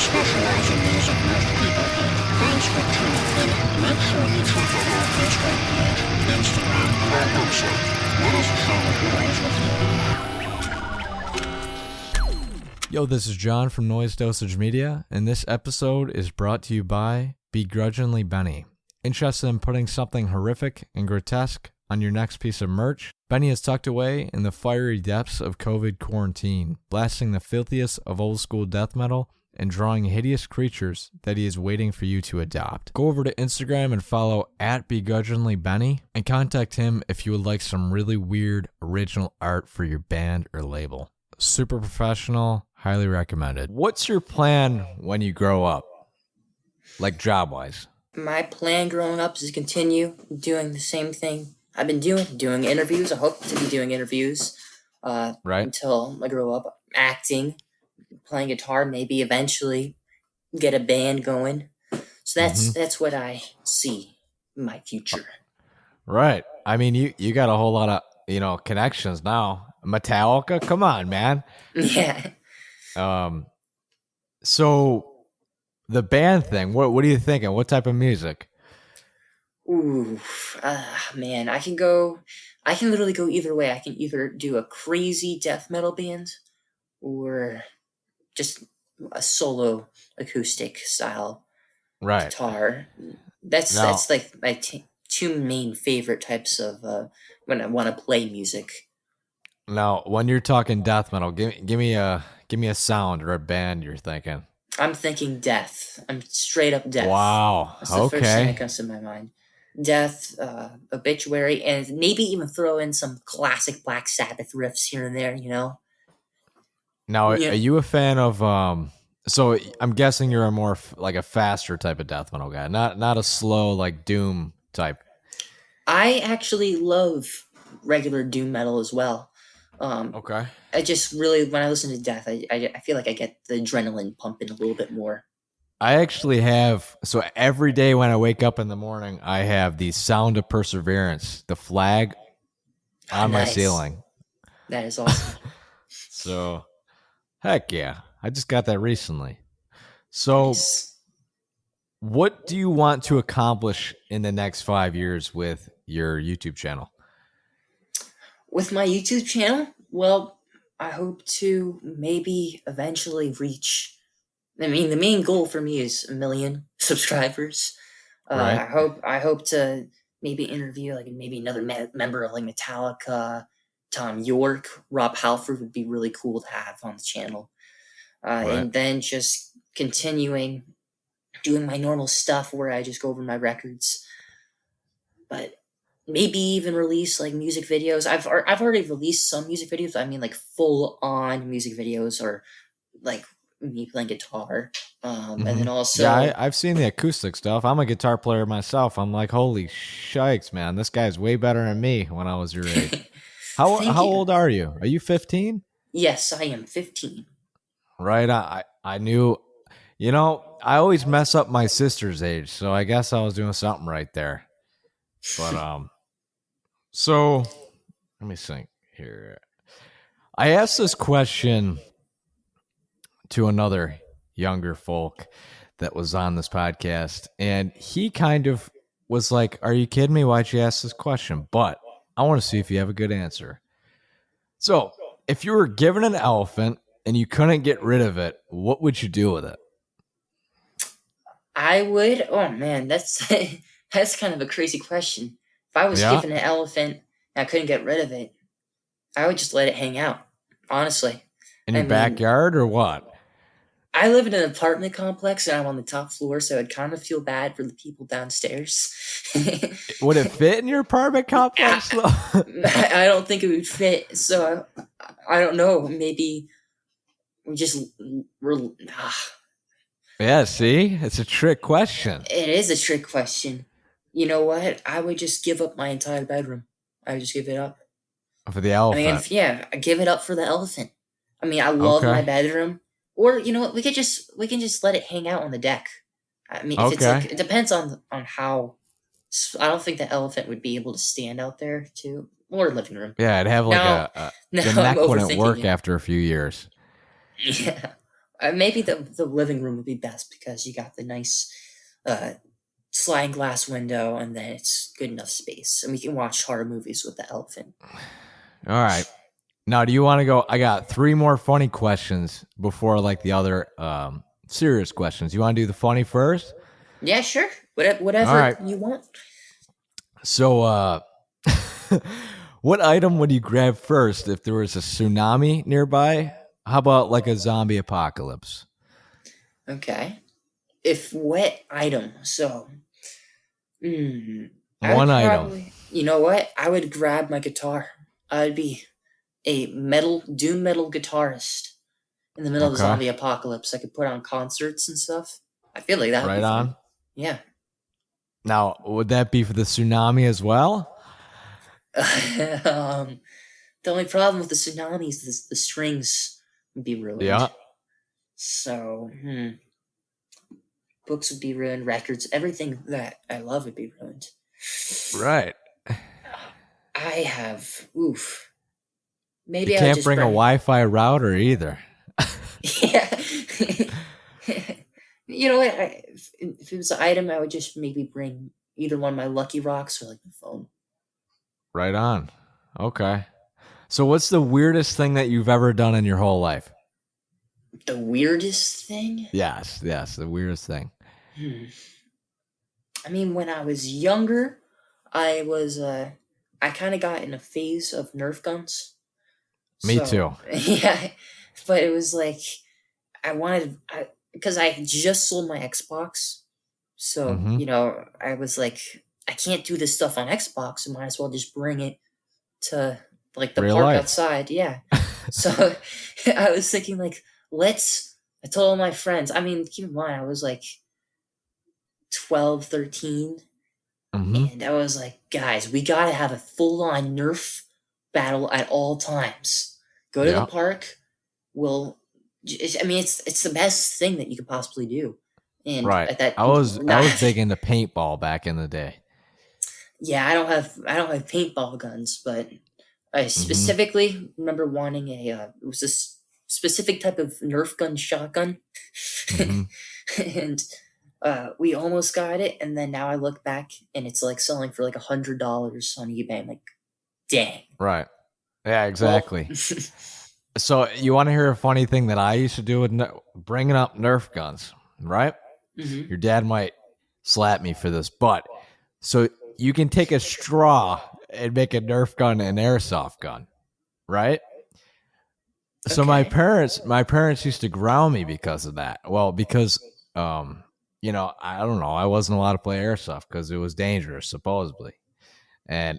specialize in music most people hate. Thanks for tuning in. Make sure you check out our Facebook page, Instagram, and our website. Let us share the noise with you. Yo, this is John from Noise Dosage Media, and this episode is brought to you by Begrudgingly Benny. Interested in putting something horrific and grotesque on your next piece of merch? Benny is tucked away in the fiery depths of COVID quarantine, blasting the filthiest of old school death metal and drawing hideous creatures that he is waiting for you to adopt. Go over to Instagram and follow @BegrudginglyBenny and contact him if you would like some really weird original art for your band or label. Super professional, highly recommended. What's your plan when you grow up? Like job-wise? My plan growing up is to continue doing the same thing I've been doing interviews. I hope to be doing interviews until I grow up. Acting, playing guitar, maybe eventually get a band going. So that's what I see in my future. Right. I mean, you got a whole lot of, connections now. Metallica, come on, man. Yeah. So the band thing, what are you thinking? What type of music? Ooh, man, I can literally go either way. I can either do a crazy death metal band or just a solo acoustic style guitar. That's like my two main favorite types of when I want to play music. Now, when you're talking death metal, give me a sound or a band you're thinking. I'm thinking death. I'm straight up death. Wow. That's the first thing that comes to my mind. Death, Obituary, and maybe even throw in some classic Black Sabbath riffs here and there, Now, are you a fan of, so I'm guessing you're a more like a faster type of death metal guy, not a slow like doom type. I actually love regular doom metal as well. Okay. I just really, when I listen to death, I feel like I get the adrenaline pumping a little bit more. I actually have, so every day when I wake up in the morning, I have the Sound of Perseverance, the flag on my ceiling. That is awesome. So, heck yeah. I just got that recently. So, what do you want to accomplish in the next 5 years with your YouTube channel? With my YouTube channel? Well, I hope to maybe eventually reach... the main goal for me is 1 million subscribers. Right. I hope to maybe interview maybe another member of Metallica, Tom York, Rob Halford would be really cool to have on the channel. And then just continuing doing my normal stuff where I just go over my records. But maybe even release music videos. I've already released some music videos. Full on music videos or me playing guitar, and then also I've seen the acoustic stuff. I'm a guitar player myself. I'm like, holy shikes, man, this guy's way better than me when I was your age. How old are you? Are you 15? Yes, I am 15. Right. I knew, I always mess up my sister's age, so I guess I was doing something right there. But so let me think here. I asked this question to another younger folk that was on this podcast, and he kind of was like, are you kidding me? Why'd you ask this question? But I want to see if you have a good answer. So if you were given an elephant and you couldn't get rid of it, what would you do with it? I would, oh man, that's that's kind of a crazy question. If I was given an elephant and I couldn't get rid of it, I would just let it hang out, honestly. In your backyard or what? I live in an apartment complex and I'm on the top floor, so I'd kind of feel bad for the people downstairs. Would it fit in your apartment complex? I don't think it would fit, so I don't know. Maybe we just... Yeah, see? It's a trick question. It is a trick question. You know what? I would just give up my entire bedroom. I would just give it up. For the elephant? I give it up for the elephant. I love my bedroom. Or, you know what, we can just let it hang out on the deck. If it's it depends on how. I don't think the elephant would be able to stand out there too, or living room. Yeah, it'd have the neck wouldn't work after a few years. Yeah. Maybe the living room would be best because you got the nice sliding glass window, and then it's good enough space, and we can watch horror movies with the elephant. All right. Now, do you want to go? I got 3 more funny questions before like the other serious questions. You want to do the funny first? Yeah, sure. Whatever All right. you want. So, what item would you grab first if there was a tsunami nearby? How about like a zombie apocalypse? Okay. If wet item, so I One would item. probably, you know what? I would grab my guitar. I would be a doom metal guitarist in the middle of the Okay. zombie apocalypse. I could put on concerts and stuff. I feel like that would Right be fun. on. Yeah. Now, would that be for the tsunami as well? The only problem with the tsunamis is the strings would be ruined. Yeah. So, books would be ruined, records, everything that I love would be ruined. Right. I have, maybe You I'll can't just bring a Wi-Fi router either. Yeah. You know what? If it was an item, I would just maybe bring either one of my Lucky Rocks or like my phone. Right on. Okay. So what's the weirdest thing that you've ever done in your whole life? The weirdest thing? Yes, the weirdest thing. I mean, when I was younger, I kind of got in a phase of Nerf guns. Me too. Yeah, but it was like, because I had just sold my Xbox. So, I was like, I can't do this stuff on Xbox. I might as well just bring it to like the Real park life. outside. Yeah. So I was thinking like, I told all my friends, I mean, keep in mind, I was like 12, 13. And I was like, guys, we got to have a full-on Nerf battle at all times. Go to the park. It's the best thing that you could possibly do. And right. At that, I was big into paintball back in the day. Yeah, I don't have paintball guns, but I specifically remember wanting it was this specific type of Nerf gun shotgun. And we almost got it, and then now I look back and it's like selling for like $100 on eBay. I'm like, dang. Right. Yeah, exactly. Well, so you want to hear a funny thing that I used to do with bringing up Nerf guns, right? Your dad might slap me for this, but so you can take a straw and make a Nerf gun an airsoft gun, right? Okay. So my parents used to ground me because of that. Well, because I don't know, I wasn't allowed to play airsoft because it was dangerous, supposedly, and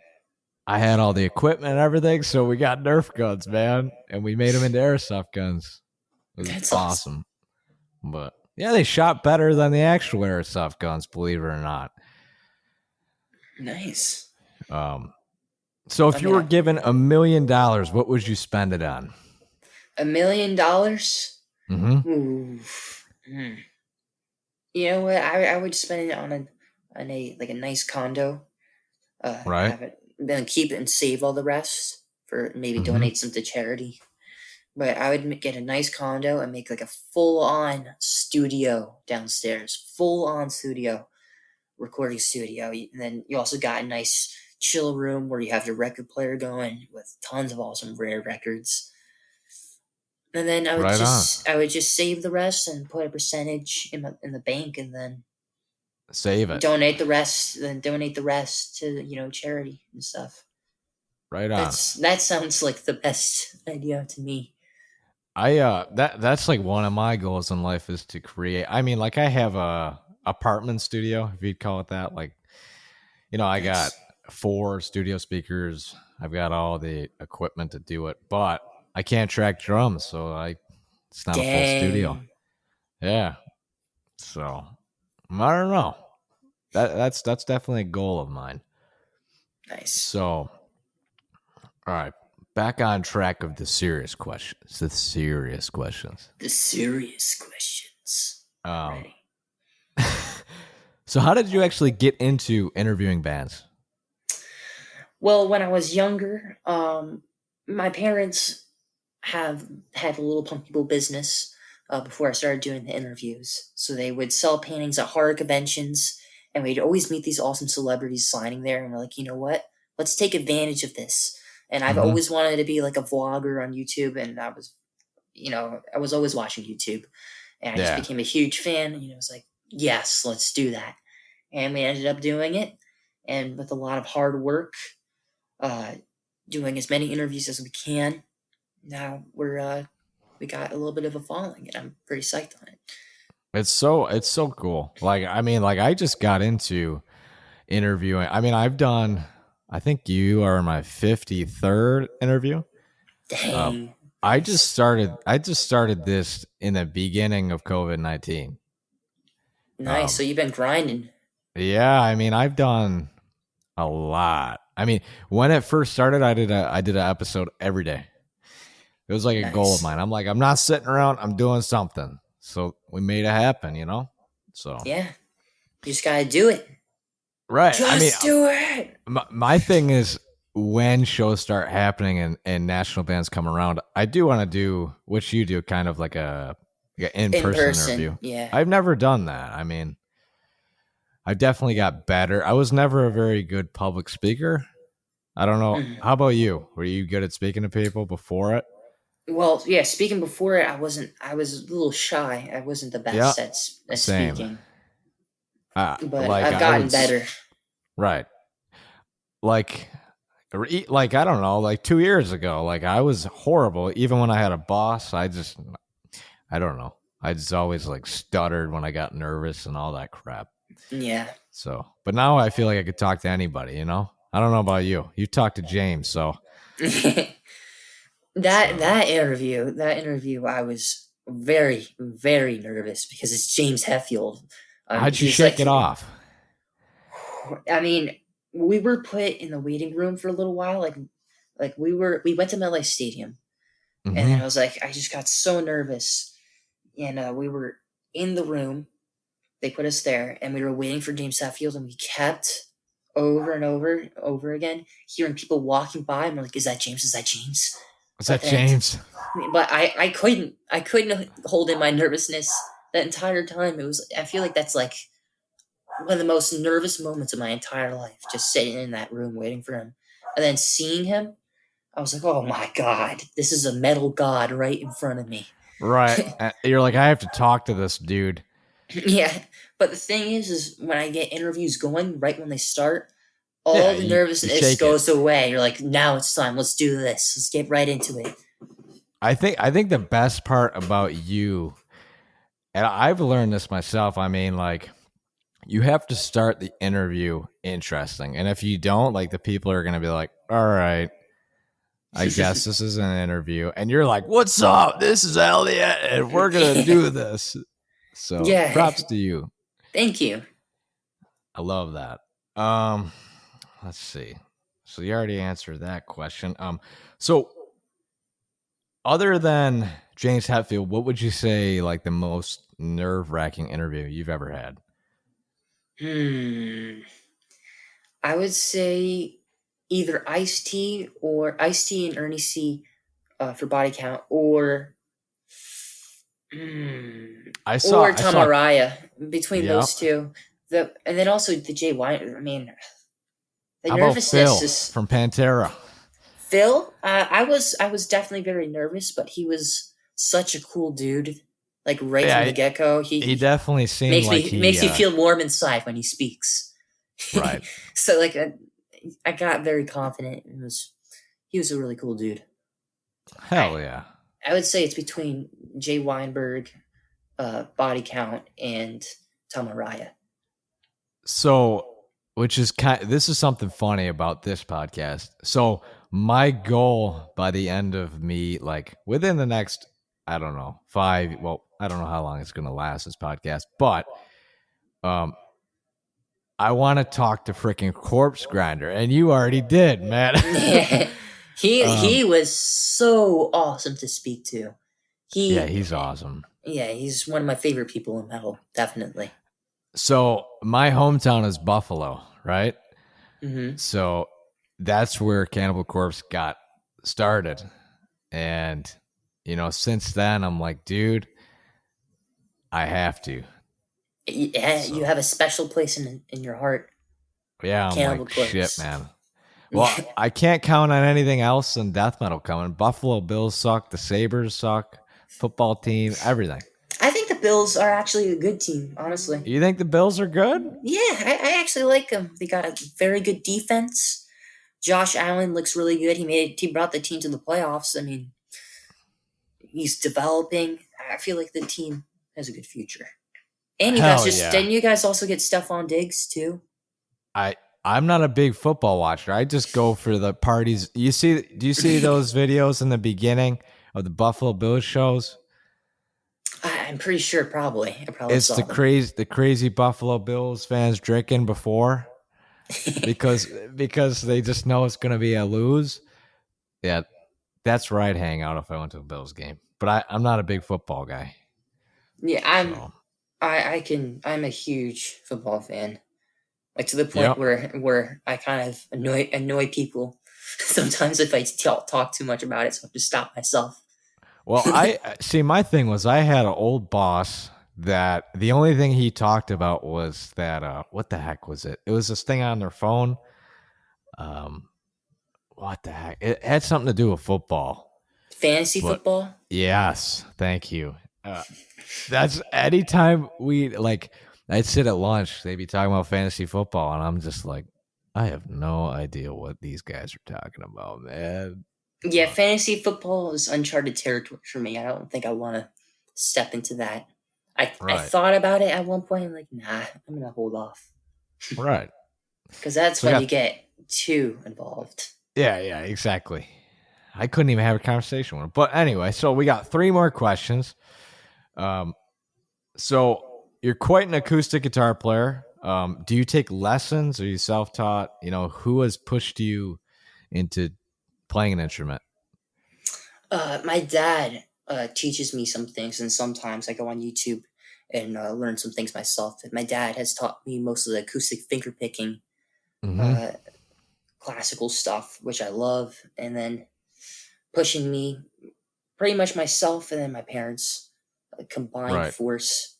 I had all the equipment and everything, so we got Nerf guns, man, and we made them into airsoft guns. It was That's awesome. But yeah, they shot better than the actual airsoft guns, believe it or not. Nice. So if you were given $1 million, what would you spend it on? $1 million? You know what? I would spend it on a nice condo. Right. Have it, then keep it and save all the rest for maybe donate some to charity. But I would get a nice condo and make like a full-on studio downstairs, full-on studio, recording studio. And then you also got a nice chill room where you have your record player going with tons of awesome rare records. And then I would just save the rest and put a percentage in the bank, and then save it. Donate the rest. Then donate the rest to charity and stuff. Right on. That sounds like the best idea to me. That's like one of my goals in life is to create. I mean, like I have a apartment studio, if you'd call it that. Like, I got 4 studio speakers. I've got all the equipment to do it, but I can't track drums, so it's not a full studio. Yeah. So I don't know. That's definitely a goal of mine. Nice. So, all right, back on track of the serious questions. Ready. So how did you actually get into interviewing bands? Well, when I was younger, my parents have had a little punk people business before I started doing the interviews. So they would sell paintings at horror conventions, and we'd always meet these awesome celebrities signing there. And we're like, you know what? Let's take advantage of this. And I've Mm-hmm. always wanted to be like a vlogger on YouTube, and I was always watching YouTube, and I just became a huge fan. And I was like, yes, let's do that. And we ended up doing it, and with a lot of hard work, doing as many interviews as we can. Now we got a little bit of a following, and I'm pretty psyched on it. It's so cool. Like, I mean, like I just got into interviewing. I mean, I think you are my 53rd interview. Dang. I just started this in the beginning of COVID-19. Nice. So you've been grinding. Yeah, I mean, I've done a lot. I mean, when it first started, I did an episode every day. It was like a goal of mine. I'm like, I'm not sitting around, I'm doing something. So we made it happen, So yeah, you just gotta do it. Right. Just do it. My thing is, when shows start happening and national bands come around, I do want to do what you do, kind of like a in-person interview. Yeah. I've never done that. I mean, I definitely got better. I was never a very good public speaker. I don't know. Mm-hmm. How about you? Were you good at speaking to people before it? Well, yeah, speaking before it, I was a little shy. I wasn't the best at speaking. But I've gotten better. Right. Like, I don't know, like 2 years ago, like I was horrible. Even when I had a boss, I don't know. I just always like stuttered when I got nervous and all that crap. Yeah. So, but now I feel like I could talk to anybody, I don't know about you. You talked to James, so. That interview, I was very, very nervous because it's James Hetfield. How'd you shake it off? I mean, we were put in the waiting room for a little while. We went to MetLife Stadium, mm-hmm. and then I was like, I just got so nervous, and we were in the room. They put us there, and we were waiting for James Hetfield, and we kept over and over again hearing people walking by, and we're like, "Is that James? Is that James?" Was that James? But I couldn't hold in my nervousness that entire time. I feel like that's like one of the most nervous moments of my entire life, just sitting in that room waiting for him. And then seeing him, I was like, oh my God, this is a metal god right in front of me. Right. You're like, I have to talk to this dude. Yeah. But the thing is when I get interviews going right when they start, all the nervousness goes away. You're like, now it's time. Let's do this. Let's get right into it. I think the best part about you, and I've learned this myself, I mean, like, you have to start the interview interesting. And if you don't, like, the people are going to be like, all right, I guess this is an interview. And you're like, what's up? This is Elliott, and we're going to do this. So props to you. Thank you. I love that. Let's see. So you already answered that question. So other than James Hetfield, what would you say like the most nerve-wracking interview you've ever had? I would say either Ice-T and Ernie C for Body Count, or Tom Araya. Between those two, and then also the Jay Wine. I mean, the nervousness is from Pantera. Phil, I was definitely very nervous, but he was such a cool dude. Like from the get-go, he definitely seems makes me feel warm inside when he speaks. Right. So like I got very confident. He was a really cool dude. Hell yeah. I would say it's between Jay Weinberg, Body Count, and Tom Araya. So, which is this is something funny about this podcast. So my goal by the end of me, like within the next, I don't know, I don't know how long it's going to last, this podcast, but I want to talk to freaking Corpse Grinder, and you already did, man. He was so awesome to speak to. He's awesome. Yeah, he's one of my favorite people in metal, definitely. So my hometown is Buffalo, right? Mm-hmm. So that's where Cannibal Corpse got started. And, since then I'm like, dude, I have to. Yeah, So you have a special place in your heart. yeah, I'm Cannibal like shit, Corpse. man. Well, I can't count on anything else than death metal coming. Buffalo Bills suck. The Sabres suck. Football team, everything. I think the Bills are actually a good team, honestly. You think the Bills are good? Yeah, I actually like them. They got a very good defense. Josh Allen looks really good. He brought the team to the playoffs. I mean, he's developing. I feel like the team has a good future. And Hell yeah. didn't you guys also get Stephon Diggs too? I'm not a big football watcher. I just go for the parties. Do you see those videos in the beginning of the Buffalo Bills shows? I'm pretty sure probably. I probably It's saw the them. crazy Buffalo Bills fans drinking before because they just know it's going to be a lose. Yeah, that's where I'd hang out if I went to a Bills game. But I'm not a big football guy. Yeah, So, I'm a huge football fan. Like to the point yep. where I kind of annoy people sometimes if I talk too much about it, so I have to stop myself. Well, I see. My thing was I had an old boss that the only thing he talked about was that what the heck was it? It was this thing on their phone. What the heck? It had something to do with football. Fantasy But football? yes, thank you. That's anytime I'd sit at lunch, they'd be talking about fantasy football, and I'm just like, I have no idea what these guys are talking about, man. Yeah, fantasy football is uncharted territory for me. I don't think I want to step into that. I Right, thought about it at one point. I'm like, nah, I'm gonna hold off right. because that's So we when got you get too involved. yeah, exactly. I couldn't even have a conversation with him. But anyway, so we got 3 more questions. So you're quite an acoustic guitar player. Do you take lessons? Are you self-taught? Who has pushed you into playing an instrument? My dad teaches me some things, and sometimes I go on YouTube and learn some things myself. And my dad has taught me most of the acoustic finger picking, Mm-hmm. uh, classical stuff, which I love, and then pushing me pretty much myself and then my parents, combined Right. force.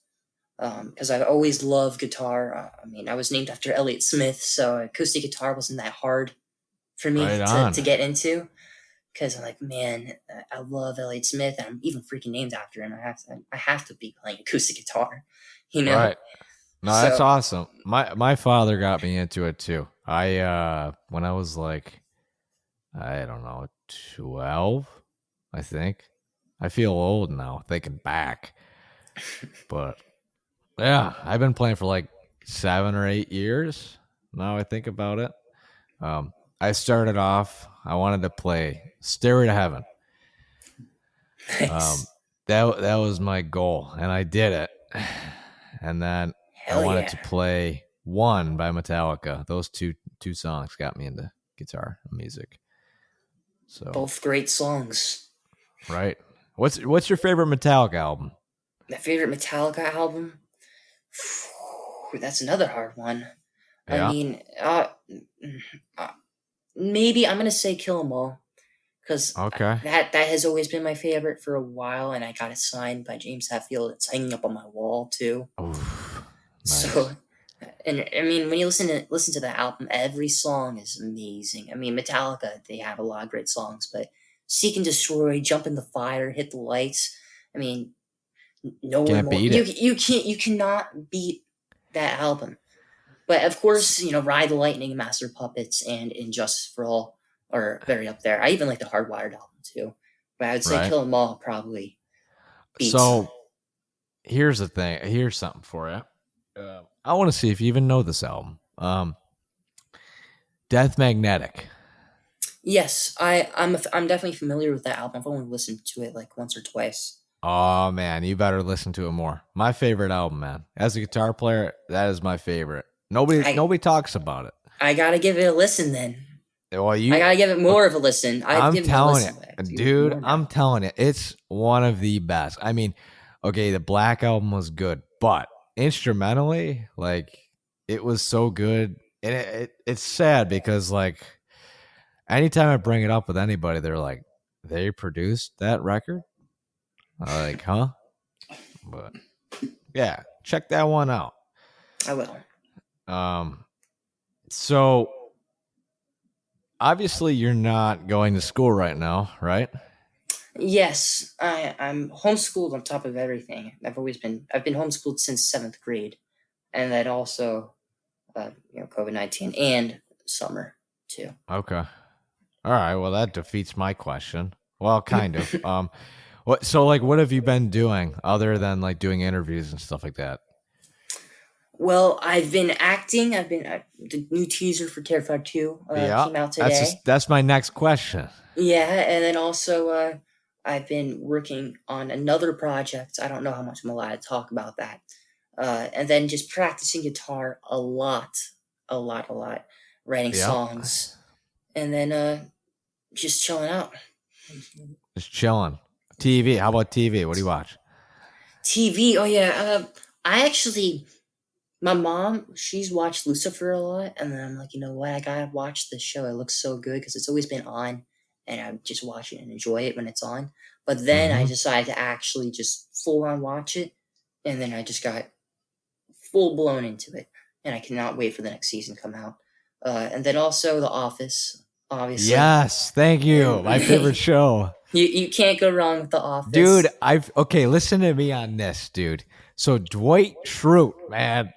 Because I've always loved guitar. I mean, I was named after Elliott Smith, so acoustic guitar wasn't that hard for me Right to on. get into. Because I'm like, man, I love Elliott Smith, and I'm even freaking named after him. I have to be playing acoustic guitar, you know. Right. No, that's So awesome. My father got me into it too. I when I was like, I don't know, 12, I think. I feel old now thinking back. But yeah, I've been playing for like 7 or 8 years. Now I think about it. I started off, I wanted to play Stairway to Heaven. nice, That was my goal, and I did it. And then I hell wanted yeah, to play One by Metallica. Those two songs got me into guitar music. So, both great songs. right. What's your favorite Metallica album? My favorite Metallica album. That's another hard one. I Yeah. mean, maybe I'm gonna say Kill 'Em All because Okay. that has always been my favorite for a while, and I got it signed by James Hetfield. It's hanging up on my wall too. Oof. Nice. So, and I mean, when you listen to the album, every song is amazing. I mean, Metallica, they have a lot of great songs, but Seek and Destroy, Jump in the Fire, Hit the Lights. I mean, no one Can't more. beat it. You cannot beat that album. But of course, Ride the Lightning, Master of Puppets, and Injustice for All are very up there. I even like the Hardwired album too, but I would say Right. Kill 'Em All probably beats them. So here's the thing. Here's something for you. I want to see if you even know this album. Death Magnetic. Yes, I'm definitely familiar with that album. I've only listened to it like once or twice. Oh man, you better listen to it more. My favorite album, man. As a guitar player, that is my favorite. Nobody talks about it. I gotta give it a listen then. Well, I gotta give it more of a listen. I've I'm given it a telling listen. but I have you, to give it dude. more now. I'm telling you, it's one of the best. I mean, okay, the Black album was good, but instrumentally, like, it was so good, and it's sad because like, anytime I bring it up with anybody, they're like, they produced that record. I'm like, huh? But Yeah, check that one out. I will. So obviously you're not going to school right now, right? Yes, I'm homeschooled on top of everything. I've been homeschooled since 7th grade, and that also, COVID-19 and summer too. Okay. All right. Well, that defeats my question. Well, kind of. What have you been doing other than like doing interviews and stuff like that? Well, I've been acting. The new teaser for Terrifier 2 Yeah, came out today. that's my next question. Yeah, and then also I've been working on another project. I don't know how much I'm allowed to talk about that. And then just practicing guitar a lot, writing Yeah, songs, and then just chilling out. just chilling. TV. How about TV? What do you watch? TV. Oh yeah. I actually, my mom, she's watched Lucifer a lot, and then I'm like, you know what? I gotta watch this show. It looks so good because it's always been on, and I just watch it and enjoy it when it's on. But then I Mm-hmm. decided to actually just full on watch it, and then I just got full blown into it, and I cannot wait for the next season to come out. And then also The Office, obviously. Yes, thank you. My favorite show. You can't go wrong with The Office, Dude, okay, listen to me on this, dude. So Dwight Schrute, man,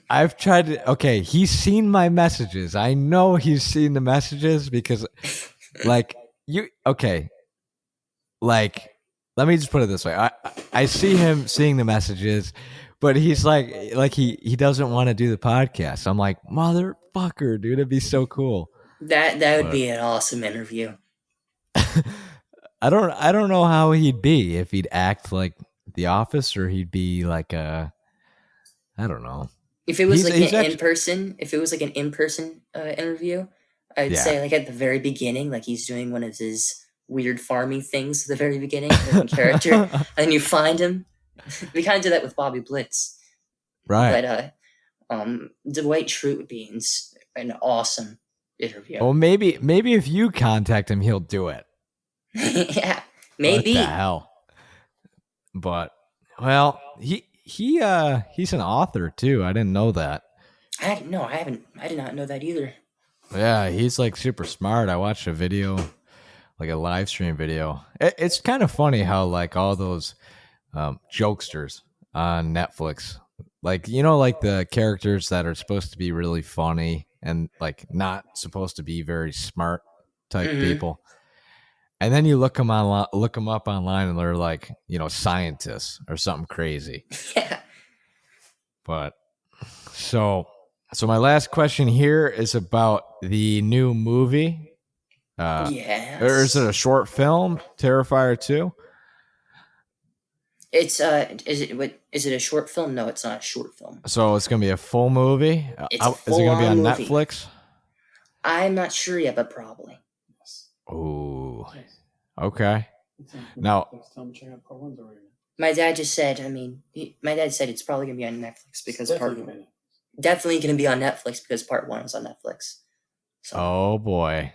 I've tried to, okay, he's seen my messages. I know he's seen the messages because like like let me just put it this way. I see him seeing the messages, but he's like he doesn't want to do the podcast. I'm like, motherfucker, dude, it'd be so cool. that would be an awesome interview. I don't know how he'd be, if he'd act like The Office or he'd be like I don't know. If it was He's an in-person interview, I would say like at the very beginning, like he's doing one of his weird farming things at the very beginning, in character, and you find him. We kind of did that with Bobby Blitz, right? but Dwight Schrute would be an awesome interview. Well, maybe if you contact him, he'll do it. Yeah, maybe. What the hell? But well, he's an author too. I didn't know that. I did not know that either. Yeah, he's like super smart. I watched a video, like a live stream video. It's kind of funny how like all those jokesters on Netflix, like like the characters that are supposed to be really funny and like not supposed to be very smart type people. And then you look them up online, and they're like, scientists or something crazy. Yeah. But so my last question here is about the new movie. Yes. Or is it a short film, Terrifier 2? It's is it a short film? No, it's not a short film. So it's gonna be a full movie. It's a is it gonna be on movie. Netflix? I'm not sure yet, but probably. Ooh. Okay. Now, my dad just said. My dad said it's probably gonna be on Netflix because definitely gonna be on Netflix because part 1 was on Netflix. So. Oh boy,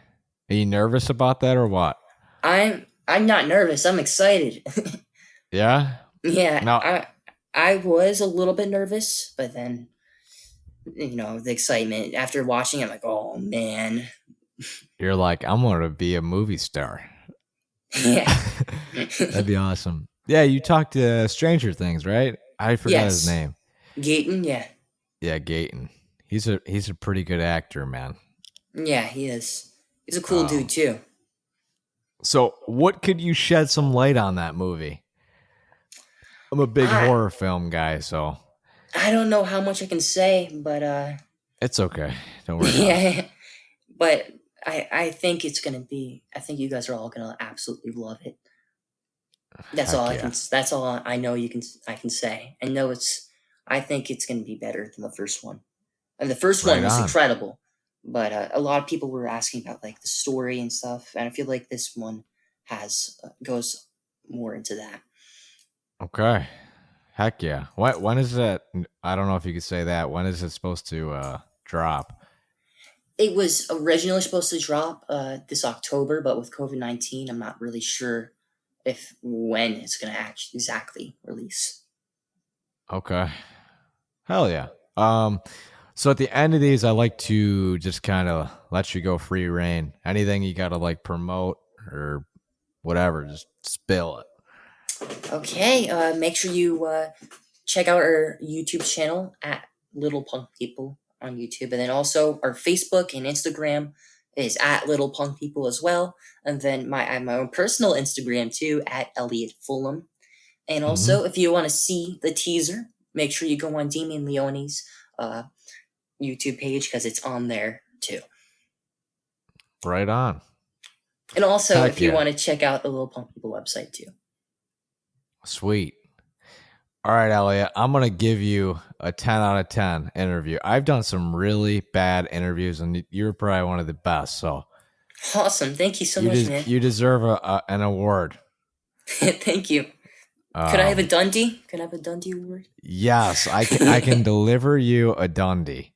are you nervous about that or what? I'm not nervous. I'm excited. Yeah. Yeah. No. I was a little bit nervous, but then the excitement after watching it, I'm like, oh man. You're like, I'm gonna be a movie star. Yeah. That'd be awesome. Yeah, you talked to Stranger Things, right? I forgot his name. Gayton, yeah. Yeah, Gayton. He's a pretty good actor, man. Yeah, he is. He's a cool dude too. So, what could you shed some light on that movie? I'm a big horror film guy, so I don't know how much I can say, but it's okay. Don't worry. Yeah, but I think it's gonna be. I think you guys are all gonna absolutely love it. That's all I can. That's all I know. I can say. I think it's gonna be better than the first one, and the first one was incredible. But a lot of people were asking about like the story and stuff, and I feel like this one goes more into that. Okay. Heck yeah. When is it? I don't know if you could say that. When is it supposed to drop? It was originally supposed to drop this October, but with COVID-19, I'm not really sure when it's going to actually exactly release. Okay. Hell yeah. So at the end of these, I like to just kind of let you go free reign. Anything you got to like promote or whatever, just spill it. Okay, make sure you check out our YouTube channel at Little Punk People on YouTube, and then also our Facebook and Instagram is at Little Punk People as well. And then I have my own personal Instagram too at Elliott Fulham. And also, if you want to see the teaser, make sure you go on Damien Leone's YouTube page because it's on there too. Right on. And also, Heck if you yeah. want to check out the Little Punk People website too. Sweet. All right, Elliott, I'm going to give you a 10 out of 10 interview. I've done some really bad interviews, and you're probably one of the best. So Awesome. Thank you so much, man. You deserve an award. Thank you. Could I have a Dundee? Could I have a Dundee award? Yes, I can deliver you a Dundee.